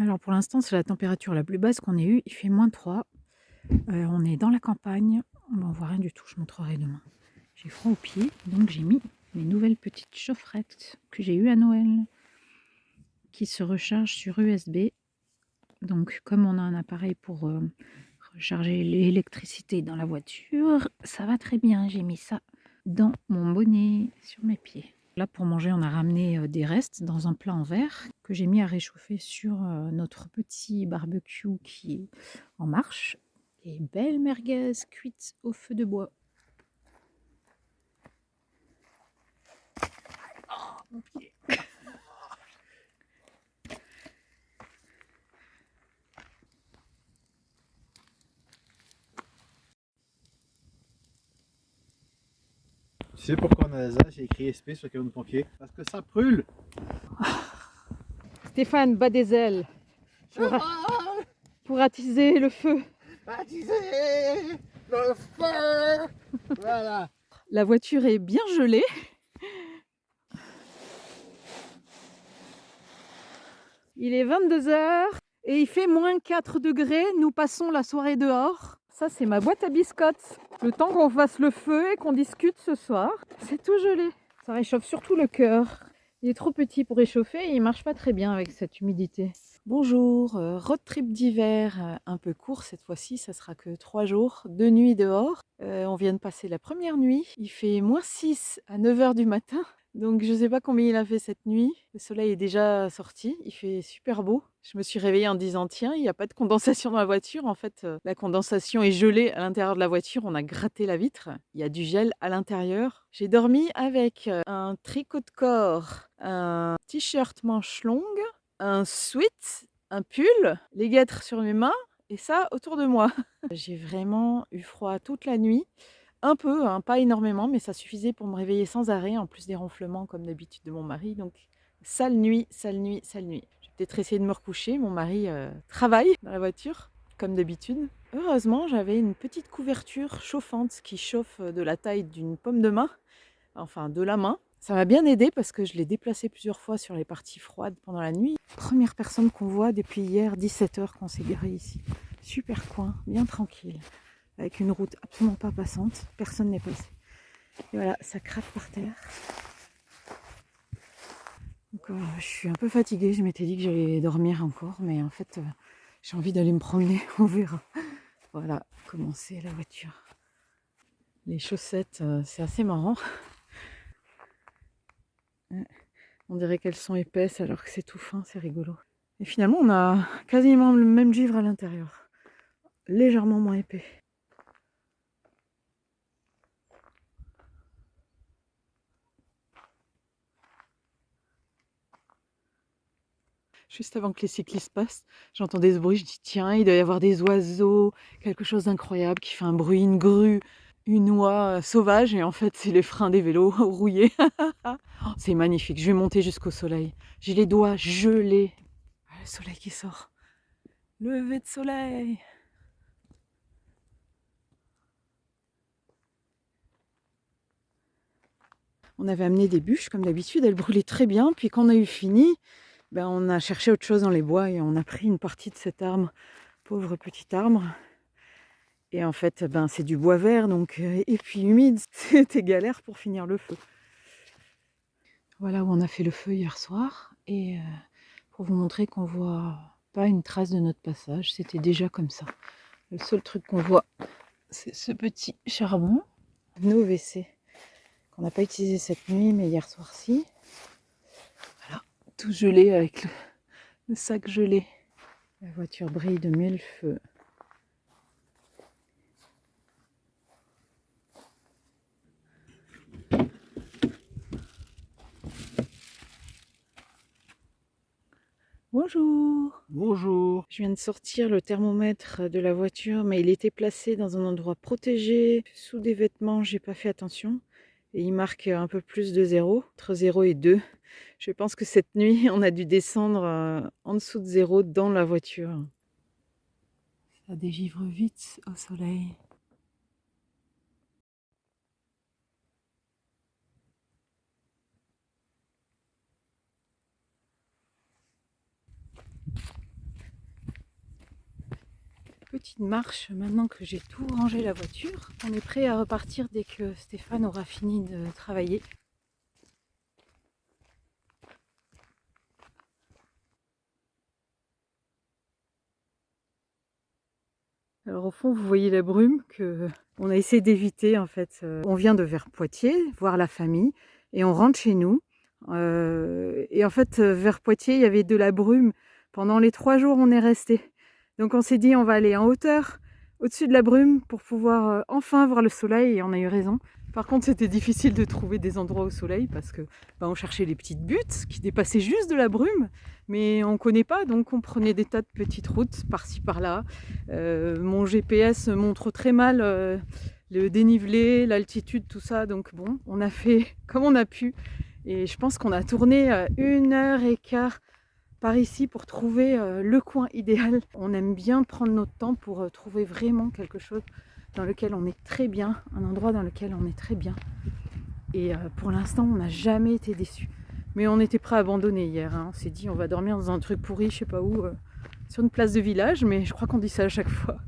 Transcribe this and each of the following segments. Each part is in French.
Alors pour l'instant, c'est la température la plus basse qu'on ait eue. Il fait -3. On est dans la campagne. On voit rien du tout, je montrerai demain. J'ai froid aux pieds, donc j'ai mis mes nouvelles petites chaufferettes que j'ai eues à Noël, qui se rechargent sur USB. Donc comme on a un appareil pour recharger l'électricité dans la voiture, ça va très bien. J'ai mis ça dans mon bonnet, sur mes pieds. Là, pour manger, on a ramené des restes dans un plat en verre que j'ai mis à réchauffer sur notre petit barbecue qui est en marche. Et belle merguez cuite au feu de bois. Oh, mon pied. Tu sais pourquoi en Alsace j'ai écrit SP sur le camion de pompier? Parce que ça brûle. Stéphane bat des ailes pour attiser le feu. Attiser le feu. Voilà. La voiture est bien gelée. Il est 22 h et il fait -4 degrés. Nous passons la soirée dehors. Ça, c'est ma boîte à biscottes. Le temps qu'on fasse le feu et qu'on discute ce soir, c'est tout gelé. Ça réchauffe surtout le cœur. Il est trop petit pour réchauffer et il marche pas très bien avec cette humidité. Bonjour, road trip d'hiver un peu court cette fois-ci, ça sera que 3 jours, 2 nuits dehors. On vient de passer la première nuit, il fait -6 à 9 h du matin. Donc je sais pas combien il a fait cette nuit. Le soleil est déjà sorti, il fait super beau. Je me suis réveillée en disant tiens, il n'y a pas de condensation dans la voiture. En fait, la condensation est gelée à l'intérieur de la voiture. On a gratté la vitre. Il y a du gel à l'intérieur. J'ai dormi avec un tricot de corps, un t-shirt manche longue, un sweat, un pull, les guêtres sur mes mains et ça autour de moi. J'ai vraiment eu froid toute la nuit. Un peu, hein, pas énormément, mais ça suffisait pour me réveiller sans arrêt, en plus des ronflements comme d'habitude de mon mari. Donc, sale nuit, sale nuit, sale nuit. Je vais peut-être essayer de me recoucher. Mon mari travaille dans la voiture, comme d'habitude. Heureusement, j'avais une petite couverture chauffante qui chauffe de la taille d'une pomme de main, enfin de la main. Ça m'a bien aidé parce que je l'ai déplacé plusieurs fois sur les parties froides pendant la nuit. Première personne qu'on voit depuis hier, 17 h qu'on s'est garé ici. Super coin, bien tranquille avec une route absolument pas passante, personne n'est passé. Et voilà, ça craque par terre. Donc, je suis un peu fatiguée, je m'étais dit que j'allais dormir encore, mais en fait, j'ai envie d'aller me promener, on verra. Voilà comment c'est la voiture. Les chaussettes, c'est assez marrant. On dirait qu'elles sont épaisses alors que c'est tout fin, c'est rigolo. Et finalement, on a quasiment le même givre à l'intérieur, légèrement moins épais. Juste avant que les cyclistes passent, j'entendais ce bruit, je dis tiens, il doit y avoir des oiseaux, quelque chose d'incroyable qui fait un bruit, une grue, une oie sauvage, et en fait c'est les freins des vélos rouillés. C'est magnifique, je vais monter jusqu'au soleil. J'ai les doigts gelés. Ah, le soleil qui sort. Lever de soleil. On avait amené des bûches comme d'habitude, elles brûlaient très bien, puis quand on a eu fini, ben, on a cherché autre chose dans les bois et on a pris une partie de cet arbre, pauvre petit arbre. Et en fait, ben, c'est du bois vert, donc, et puis humide, c'était galère pour finir le feu. Voilà où on a fait le feu hier soir. Et pour vous montrer qu'on voit pas une trace de notre passage, c'était déjà comme ça. Le seul truc qu'on voit, c'est ce petit charbon. Nos WC, qu'on n'a pas utilisé cette nuit, mais hier soir si. Voilà, tout gelé avec le sac gelé. La voiture brille de mille feux. Bonjour. Bonjour. Je viens de sortir le thermomètre de la voiture, mais il était placé dans un endroit protégé, sous des vêtements, j'ai pas fait attention. Et il marque un peu plus de 0, entre 0 et 2. Je pense que cette nuit, on a dû descendre en dessous de 0 dans la voiture. Ça dégivre vite au soleil. petite marche maintenant que j'ai tout rangé la voiture. On est prêt à repartir dès que Stéphane aura fini de travailler. Alors au fond, vous voyez la brume que on a essayé d'éviter en fait. On vient de vers Poitiers, voir la famille, et on rentre chez nous. Et en fait, vers Poitiers, il y avait de la brume. Pendant les 3 jours, on est resté. Donc on s'est dit, on va aller en hauteur, au-dessus de la brume, pour pouvoir enfin voir le soleil, et on a eu raison. Par contre, c'était difficile de trouver des endroits au soleil parce que on cherchait les petites buttes qui dépassaient juste de la brume, mais on ne connaît pas, donc on prenait des tas de petites routes par-ci par-là. Mon GPS montre très mal le dénivelé, l'altitude, tout ça, donc bon, on a fait comme on a pu. Et je pense qu'on a tourné 1h15 par ici pour trouver le coin idéal. On aime bien prendre notre temps pour trouver vraiment quelque chose dans lequel on est très bien, un endroit dans lequel on est très bien. Et pour l'instant, on n'a jamais été déçus. Mais on était prêt à abandonner hier. On s'est dit, on va dormir dans un truc pourri, je sais pas où, sur une place de village, mais je crois qu'on dit ça à chaque fois.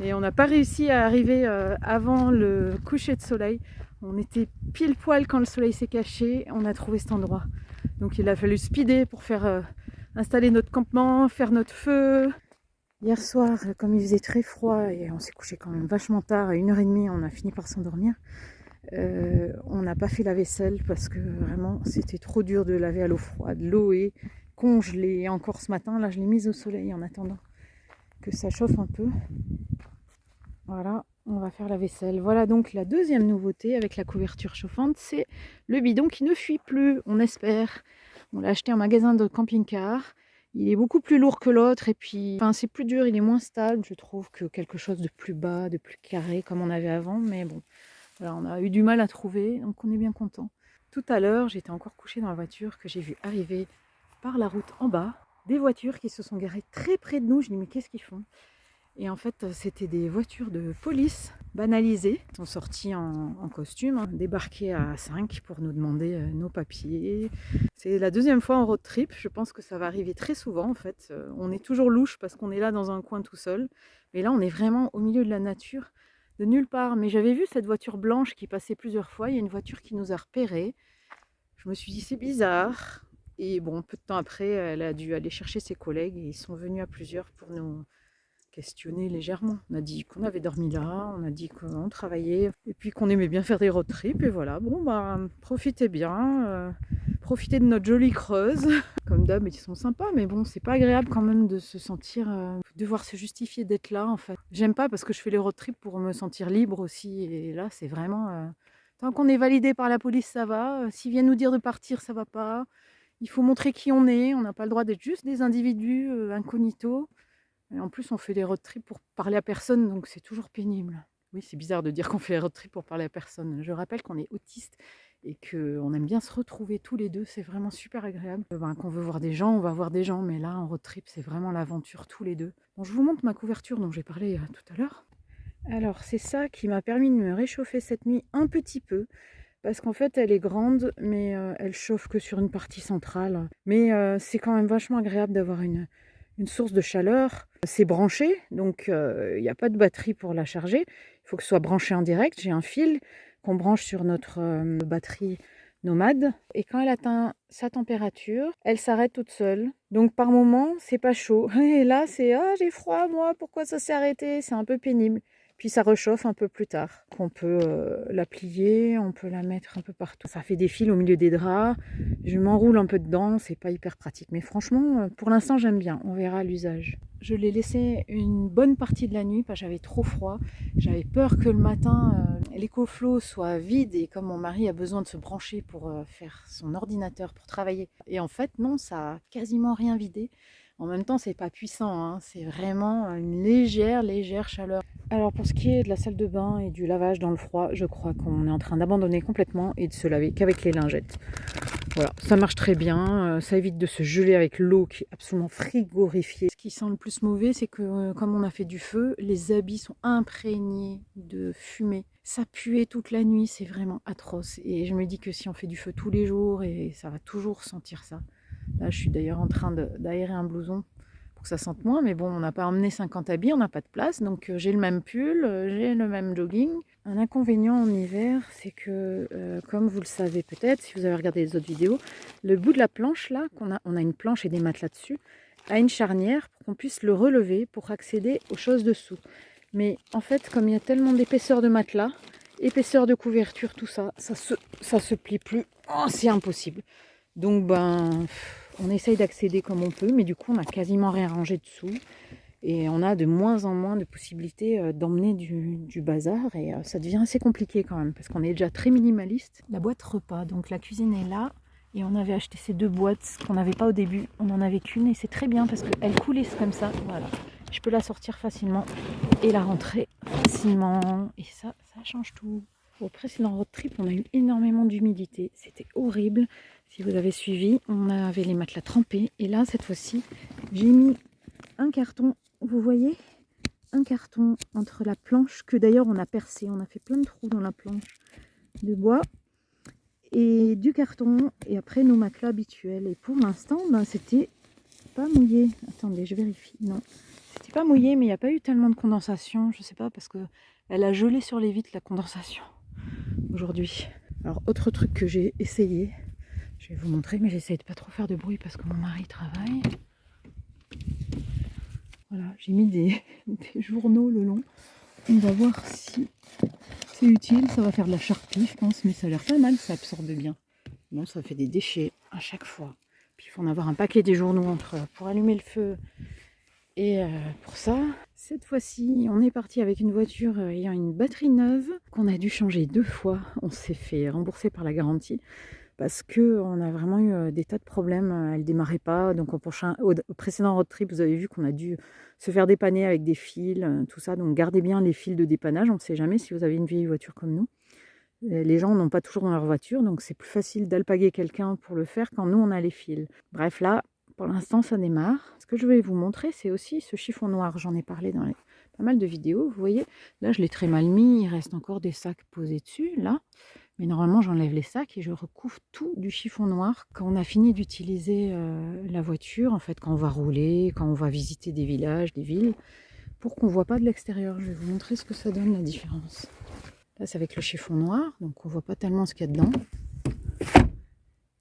Et on n'a pas réussi à arriver avant le coucher de soleil. On était pile poil quand le soleil s'est caché. On a trouvé cet endroit. Donc il a fallu speeder pour faire installer notre campement, faire notre feu. Hier soir, comme il faisait très froid et on s'est couché quand même vachement tard, à 1h30, on a fini par s'endormir. On n'a pas fait la vaisselle parce que vraiment c'était trop dur de laver à l'eau froide. L'eau est congelée. Encore ce matin, là je l'ai mise au soleil en attendant que ça chauffe un peu. Voilà, on va faire la vaisselle. Voilà donc la deuxième nouveauté avec la couverture chauffante, c'est le bidon qui ne fuit plus, on espère. On l'a acheté en magasin de camping-car. Il est beaucoup plus lourd que l'autre et puis c'est plus dur, il est moins stable, je trouve, que quelque chose de plus bas, de plus carré comme on avait avant. Mais bon, voilà, on a eu du mal à trouver, donc on est bien content. Tout à l'heure, j'étais encore couchée dans la voiture que j'ai vu arriver par la route en bas des voitures qui se sont garées très près de nous. Je dis mais qu'est-ce qu'ils font ? Et en fait, c'était des voitures de police banalisées. Ils sont sortis en costume, débarqués à 5 pour nous demander nos papiers. C'est la deuxième fois en road trip. Je pense que ça va arriver très souvent en fait. On est toujours louche parce qu'on est là dans un coin tout seul. Mais là, on est vraiment au milieu de la nature, de nulle part. Mais j'avais vu cette voiture blanche qui passait plusieurs fois. Il y a une voiture qui nous a repérés. Je me suis dit, c'est bizarre. Et bon, peu de temps après, elle a dû aller chercher ses collègues et ils sont venus à plusieurs pour nous questionner légèrement. On a dit qu'on avait dormi là, on a dit qu'on travaillait et puis qu'on aimait bien faire des road trips et voilà. Bon profitez bien, profitez de notre jolie Creuse. Comme d'hab, ils sont sympas, mais bon, c'est pas agréable quand même de se sentir, devoir se justifier d'être là en fait. J'aime pas parce que je fais les road trips pour me sentir libre aussi et là c'est vraiment tant qu'on est validé par la police ça va. S'ils viennent nous dire de partir ça va pas. Il faut montrer qui on est, on n'a pas le droit d'être juste des individus incognito. Et en plus, on fait des road trips pour parler à personne, donc c'est toujours pénible. Oui, c'est bizarre de dire qu'on fait des road trips pour parler à personne. Je rappelle qu'on est autiste et qu'on aime bien se retrouver tous les deux. C'est vraiment super agréable. Qu'on veut voir des gens, on va voir des gens. Mais là, en road trip, c'est vraiment l'aventure tous les deux. Bon, je vous montre ma couverture dont j'ai parlé tout à l'heure. Alors, c'est ça qui m'a permis de me réchauffer cette nuit un petit peu. Parce qu'en fait, elle est grande, mais elle chauffe que sur une partie centrale. Mais c'est quand même vachement agréable d'avoir une source de chaleur. C'est branché, donc il n'y a pas de batterie pour la charger. Il faut que ce soit branché en direct. J'ai un fil qu'on branche sur notre batterie nomade. Et quand elle atteint sa température, elle s'arrête toute seule. Donc par moment, c'est pas chaud. Et là, c'est « Ah, j'ai froid, moi, pourquoi ça s'est arrêté ?» C'est un peu pénible. Puis ça réchauffe un peu plus tard. On peut la plier, on peut la mettre un peu partout. Ça fait des fils au milieu des draps. Je m'enroule un peu dedans, c'est pas hyper pratique. Mais franchement, pour l'instant, j'aime bien. On verra l'usage. Je l'ai laissé une bonne partie de la nuit parce que j'avais trop froid. J'avais peur que le matin, l'écoflow soit vide et comme mon mari a besoin de se brancher pour faire son ordinateur, pour travailler. Et en fait, non, ça a quasiment rien vidé. En même temps, c'est pas puissant, hein. C'est vraiment une légère chaleur. Alors pour ce qui est de la salle de bain et du lavage dans le froid, je crois qu'on est en train d'abandonner complètement et de se laver qu'avec les lingettes. Voilà, ça marche très bien, ça évite de se geler avec l'eau qui est absolument frigorifiée. Ce qui sent le plus mauvais, c'est que comme on a fait du feu, les habits sont imprégnés de fumée. Ça puait toute la nuit, c'est vraiment atroce. Et je me dis que si on fait du feu tous les jours, et ça va toujours sentir ça. Là, je suis d'ailleurs en train d'aérer un blouson pour que ça sente moins. Mais bon, on n'a pas emmené 50 habits, on n'a pas de place. Donc j'ai le même pull, j'ai le même jogging. Un inconvénient en hiver, c'est que, comme vous le savez peut-être, si vous avez regardé les autres vidéos, le bout de la planche là, on a une planche et des matelas dessus, a une charnière pour qu'on puisse le relever pour accéder aux choses dessous. Mais en fait, comme il y a tellement d'épaisseur de matelas, épaisseur de couverture, tout ça, ça se plie plus. Oh, c'est impossible. Donc on essaye d'accéder comme on peut, mais du coup on n'a quasiment rien rangé dessous. Et on a de moins en moins de possibilités d'emmener du bazar. Et ça devient assez compliqué quand même, parce qu'on est déjà très minimaliste. La boîte repas, donc la cuisine est là. Et on avait acheté ces 2 boîtes qu'on n'avait pas au début. On n'en avait qu'une et c'est très bien parce qu'elle coulisse comme ça. Voilà. Je peux la sortir facilement et la rentrer facilement. Et ça change tout. Au précédent road trip, on a eu énormément d'humidité. C'était horrible. Si vous avez suivi, on avait les matelas trempés. Et là, cette fois-ci, j'ai mis un carton. Vous voyez, un carton entre la planche, que d'ailleurs on a percé. On a fait plein de trous dans la planche de bois. Et du carton. Et après, nos matelas habituels. Et pour l'instant, c'était pas mouillé. Attendez, je vérifie. Non, c'était pas mouillé, mais il n'y a pas eu tellement de condensation. Je sais pas, parce que elle a gelé sur les vitres, la condensation, aujourd'hui. Alors, autre truc que j'ai essayé, je vais vous montrer, mais j'essaye de pas trop faire de bruit parce que mon mari travaille. Voilà, j'ai mis des journaux le long. On va voir si c'est utile. Ça va faire de la charpie, je pense, mais ça a l'air pas mal, ça absorbe bien. Bon, ça fait des déchets à chaque fois. Puis il faut en avoir un paquet des journaux pour allumer le feu. Et pour ça, cette fois-ci, on est parti avec une voiture ayant une batterie neuve qu'on a dû changer 2 fois. On s'est fait rembourser par la garantie parce qu'on a vraiment eu des tas de problèmes. Elle ne démarrait pas. Donc au précédent road trip, vous avez vu qu'on a dû se faire dépanner avec des fils, tout ça. Donc gardez bien les fils de dépannage. On ne sait jamais si vous avez une vieille voiture comme nous. Les gens n'ont pas toujours dans leur voiture, donc c'est plus facile d'alpaguer quelqu'un pour le faire quand nous on a les fils. Bref, là, pour l'instant, ça démarre. Ce que je vais vous montrer, c'est aussi ce chiffon noir. J'en ai parlé dans pas mal de vidéos. Vous voyez, là, je l'ai très mal mis. Il reste encore des sacs posés dessus, là. Mais normalement, j'enlève les sacs et je recouvre tout du chiffon noir quand on a fini d'utiliser la voiture, en fait, quand on va rouler, quand on va visiter des villages, des villes, pour qu'on ne voit pas de l'extérieur. Je vais vous montrer ce que ça donne, la différence. Là, c'est avec le chiffon noir, donc on ne voit pas tellement ce qu'il y a dedans.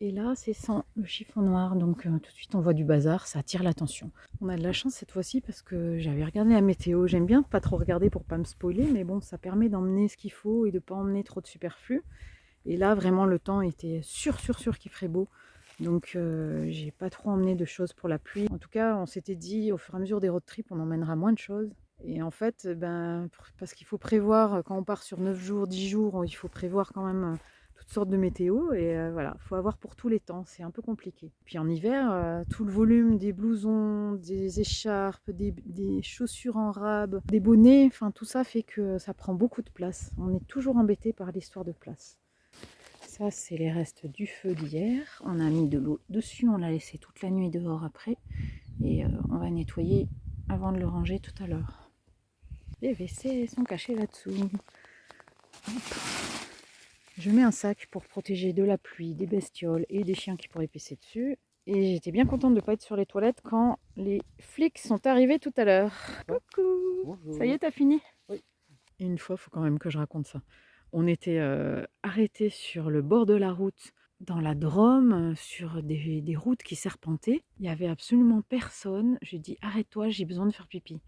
Et là, c'est sans le chiffon noir, donc tout de suite on voit du bazar, ça attire l'attention. On a de la chance cette fois-ci parce que j'avais regardé la météo. J'aime bien pas trop regarder pour pas me spoiler, mais bon, ça permet d'emmener ce qu'il faut et de pas emmener trop de superflu. Et là, vraiment, le temps était sûr qu'il ferait beau. Donc, j'ai pas trop emmené de choses pour la pluie. En tout cas, on s'était dit, au fur et à mesure des road trips, on emmènera moins de choses. Et en fait, parce qu'il faut prévoir, quand on part sur 9 jours, 10 jours, il faut prévoir quand même toutes sortes de météo. Et voilà, il faut avoir pour tous les temps. C'est un peu compliqué. Puis en hiver, tout le volume des blousons, des écharpes, des chaussures en rab, des bonnets, enfin tout ça fait que ça prend beaucoup de place. On est toujours embêté par l'histoire de place. Ça, c'est les restes du feu d'hier. On a mis de l'eau dessus, on l'a laissé toute la nuit dehors après. Et on va nettoyer avant de le ranger tout à l'heure. Les WC sont cachés là-dessous. Je mets un sac pour protéger de la pluie, des bestioles et des chiens qui pourraient pisser dessus. Et j'étais bien contente de ne pas être sur les toilettes quand les flics sont arrivés tout à l'heure. Coucou. Bonjour. Ça y est, t'as fini? Oui. Une fois, il faut quand même que je raconte ça. On était arrêtés sur le bord de la route, dans la Drôme, sur des routes qui serpentaient. Il n'y avait absolument personne. J'ai dit, arrête-toi, j'ai besoin de faire pipi.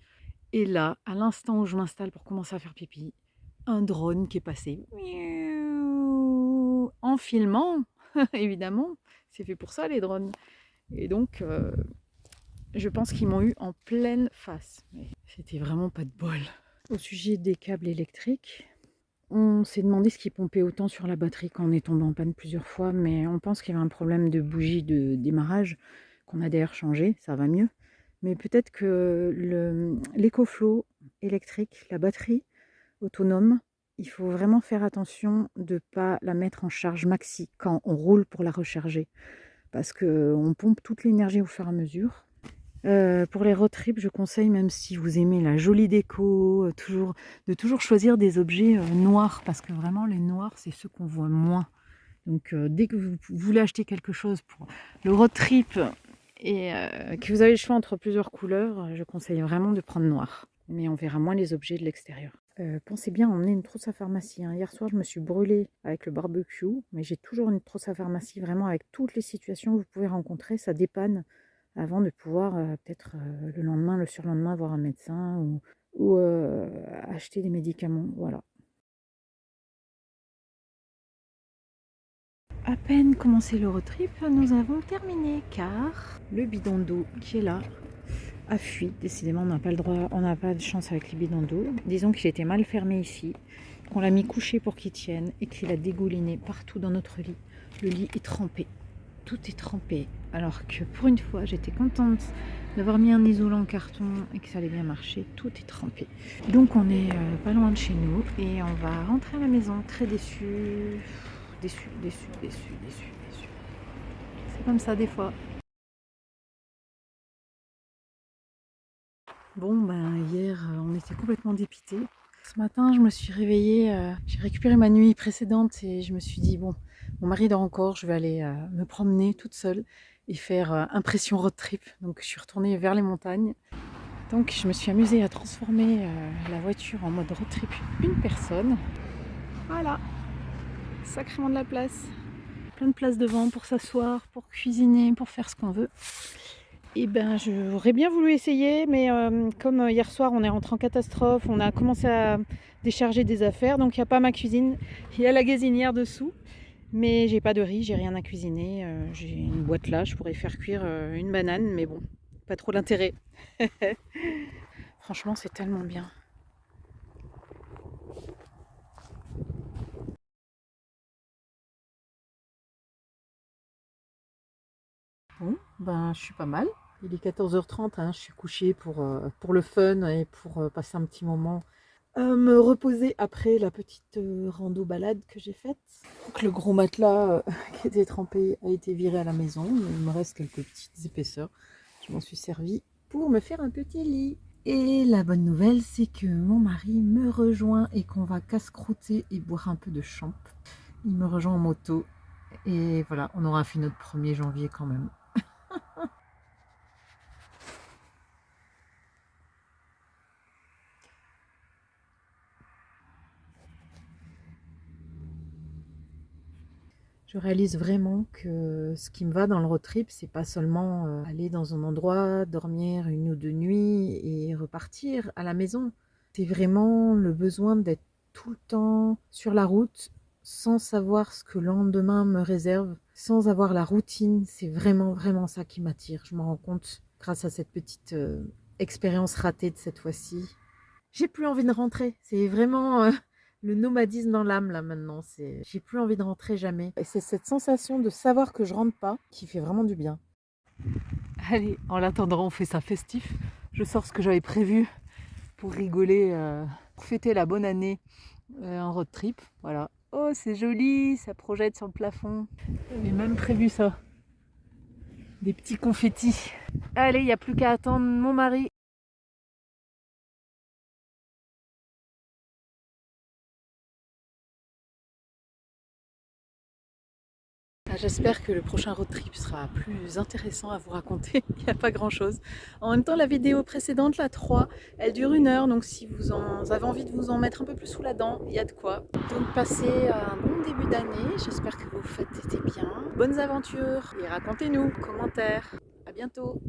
Et là, à l'instant où je m'installe pour commencer à faire pipi, un drone qui est passé. En filmant, évidemment. C'est fait pour ça, les drones. Et donc, je pense qu'ils m'ont eu en pleine face. Mais c'était vraiment pas de bol. Au sujet des câbles électriques, on s'est demandé ce qui pompait autant sur la batterie quand on est tombé en panne plusieurs fois, mais on pense qu'il y avait un problème de bougie de démarrage qu'on a d'ailleurs changé, ça va mieux. Mais peut-être que l'EcoFlow électrique, la batterie autonome, il faut vraiment faire attention de ne pas la mettre en charge maxi quand on roule pour la recharger. Parce qu'on pompe toute l'énergie au fur et à mesure. Pour les road trips, je conseille, même si vous aimez la jolie déco, de toujours choisir des objets noirs, parce que vraiment les noirs, c'est ceux qu'on voit moins. Donc dès que vous voulez acheter quelque chose pour le road trip et que vous avez le choix entre plusieurs couleurs, je conseille vraiment de prendre noir. Mais on verra moins les objets de l'extérieur. Pensez bien à emmener une trousse à pharmacie. Hier soir, je me suis brûlée avec le barbecue, mais j'ai toujours une trousse à pharmacie, vraiment avec toutes les situations que vous pouvez rencontrer. Ça dépanne avant de pouvoir peut-être le lendemain, le surlendemain, voir un médecin ou acheter des médicaments. Voilà. À peine commencé le road trip, nous avons terminé car le bidon d'eau qui est là a fui. Décidément, on n'a pas le droit, on n'a pas de chance avec les bidons d'eau. Disons qu'il était mal fermé ici, qu'on l'a mis couché pour qu'il tienne et qu'il a dégouliné partout dans notre lit. Le lit est trempé, tout est trempé. Alors que pour une fois, j'étais contente d'avoir mis un isolant en carton et que ça allait bien marcher. Tout est trempé. Donc on est pas loin de chez nous et on va rentrer à la maison très déçus. Déçu. C'est comme ça des fois. Bon, ben hier, on était complètement dépités. Ce matin, je me suis réveillée, j'ai récupéré ma nuit précédente et je me suis dit, bon, mon mari dort encore, je vais aller me promener toute seule et faire impression road trip. Donc je suis retournée vers les montagnes. Donc je me suis amusée à transformer la voiture en mode road trip une personne. Voilà, sacrément de la place. Plein de place devant pour s'asseoir, pour cuisiner, pour faire ce qu'on veut. Et ben j'aurais bien voulu essayer, mais comme hier soir on est rentré en catastrophe, on a commencé à décharger des affaires, donc il n'y a pas ma cuisine, il y a la gazinière dessous, mais j'ai pas de riz, j'ai rien à cuisiner, j'ai une boîte là, je pourrais faire cuire une banane, mais bon, pas trop d'intérêt. Franchement c'est tellement bien. Bon, ben je suis pas mal. Il est 14h30, hein, je suis couchée pour le fun et pour passer un petit moment, me reposer après la petite rando balade que j'ai faite. Donc le gros matelas qui était trempé a été viré à la maison, mais il me reste quelques petites épaisseurs. Je m'en suis servi pour me faire un petit lit. Et la bonne nouvelle, c'est que mon mari me rejoint et qu'on va casse-croûter et boire un peu de champ. Il me rejoint en moto et voilà, on aura fait notre 1er janvier quand même. Je réalise vraiment que ce qui me va dans le road trip, c'est pas seulement aller dans un endroit, dormir 1 ou 2 nuits et repartir à la maison. C'est vraiment le besoin d'être tout le temps sur la route, sans savoir ce que le lendemain me réserve, sans avoir la routine. C'est vraiment, vraiment ça qui m'attire. Je m'en rends compte grâce à cette petite expérience ratée de cette fois-ci. J'ai plus envie de rentrer. C'est vraiment le nomadisme dans l'âme là maintenant. J'ai plus envie de rentrer jamais. Et c'est cette sensation de savoir que je rentre pas qui fait vraiment du bien. Allez, en l'attendant, on fait ça festif. Je sors ce que j'avais prévu pour rigoler, pour fêter la bonne année en road trip. Voilà. Oh, c'est joli, ça projette sur le plafond. J'avais même prévu ça. Des petits confettis. Allez, il n'y a plus qu'à attendre mon mari. J'espère que le prochain road trip sera plus intéressant à vous raconter. Il n'y a pas grand chose. En même temps, la vidéo précédente, la 3, elle dure 1 heure. Donc si vous avez envie de vous en mettre un peu plus sous la dent, il y a de quoi. Donc passez un bon début d'année. J'espère que vous faites été bien. Bonnes aventures et racontez-nous, commentaires. À bientôt.